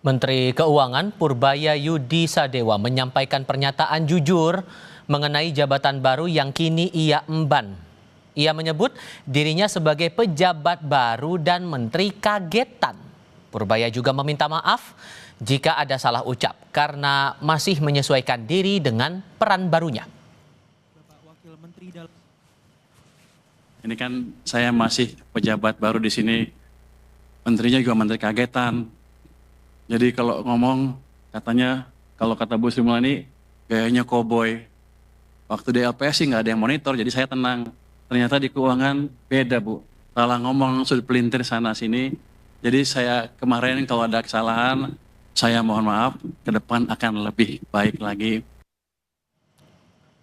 Menteri Keuangan Purbaya Yudi Sadewa menyampaikan pernyataan jujur mengenai jabatan baru yang kini ia emban. Ia menyebut dirinya sebagai pejabat baru dan menteri kagetan. Purbaya juga meminta maaf jika ada salah ucap karena masih menyesuaikan diri dengan peran barunya. Ini kan saya masih pejabat baru di sini, menterinya juga menteri kagetan. Jadi kalau ngomong katanya, kalau kata Bu Sri Mulyani gayanya koboi. Waktu di LPS sih nggak ada yang monitor, jadi saya tenang. Ternyata di keuangan beda Bu, salah ngomong sudah pelintir sana sini. Jadi saya kemarin kalau ada kesalahan, saya mohon maaf, ke depan akan lebih baik lagi.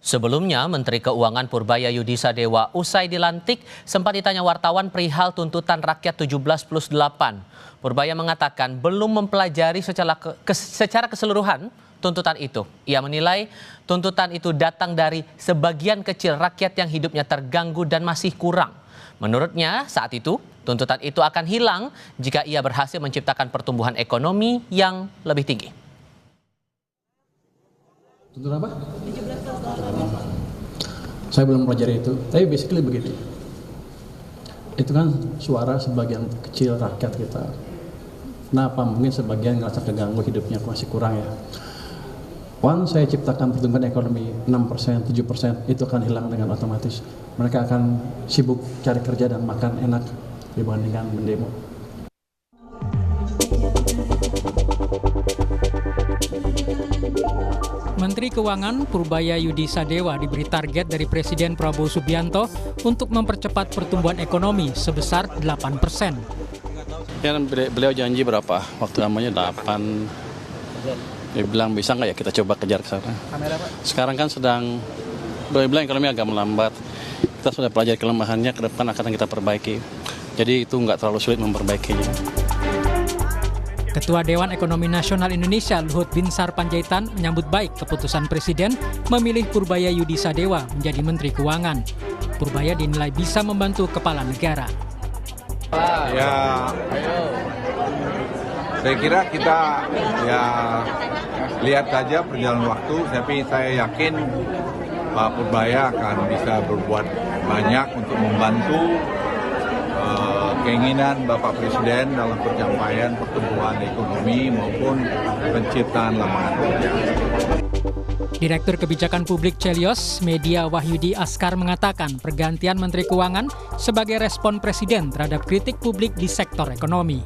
Sebelumnya, Menteri Keuangan Purbaya Yudi Sadewa usai dilantik sempat ditanya wartawan perihal tuntutan rakyat 17+8. Purbaya mengatakan belum mempelajari secara keseluruhan tuntutan itu. Ia menilai tuntutan itu datang dari sebagian kecil rakyat yang hidupnya terganggu dan masih kurang. Menurutnya saat itu tuntutan itu akan hilang jika ia berhasil menciptakan pertumbuhan ekonomi yang lebih tinggi. Tuntutan apa? Saya belum pelajari itu, tapi basically begitu. Itu kan suara sebagian kecil rakyat kita. Kenapa? Mungkin sebagian ngerasa terganggu hidupnya masih kurang ya. Once saya ciptakan pertumbuhan ekonomi 6%, 7%, itu akan hilang dengan otomatis. Mereka akan sibuk cari kerja dan makan enak dibandingkan mendemo. Menteri Keuangan Purbaya Yudi Sadewa diberi target dari Presiden Prabowo Subianto untuk mempercepat pertumbuhan ekonomi sebesar 8%. Ya, beliau janji berapa? Waktu namanya 8. Dia bilang bisa nggak ya kita coba kejar ke sana. Sekarang kan beliau bilang ekonomi agak melambat. Kita sudah pelajari kelemahannya, ke depan akan kita perbaiki. Jadi itu nggak terlalu sulit memperbaikinya. Ketua Dewan Ekonomi Nasional Indonesia Luhut Binsar Panjaitan menyambut baik keputusan Presiden memilih Purbaya Yudi Sadewa menjadi Menteri Keuangan. Purbaya dinilai bisa membantu kepala negara. Ya, saya kira kita lihat saja perjalanan waktu, tapi saya yakin Pak Purbaya akan bisa berbuat banyak untuk membantu keinginan Bapak Presiden dalam pencapaian pertumbuhan ekonomi maupun penciptaan lapangan kerja. Direktur Kebijakan Publik Celios Media Wahyudi Askar mengatakan pergantian Menteri Keuangan sebagai respon Presiden terhadap kritik publik di sektor ekonomi.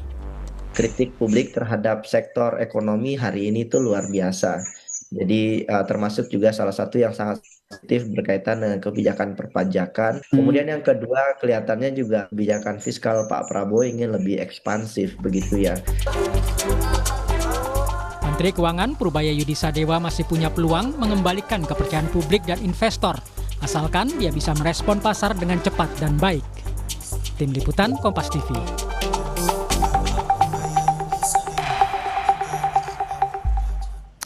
Kritik publik terhadap sektor ekonomi hari ini itu luar biasa. Jadi termasuk juga salah satu yang sangat positif berkaitan dengan kebijakan perpajakan. Kemudian yang kedua kelihatannya juga kebijakan fiskal Pak Prabowo ingin lebih ekspansif begitu ya. Menteri Keuangan Purbaya Yudi Sadewa masih punya peluang mengembalikan kepercayaan publik dan investor, asalkan dia bisa merespon pasar dengan cepat dan baik. Tim Liputan Kompas TV.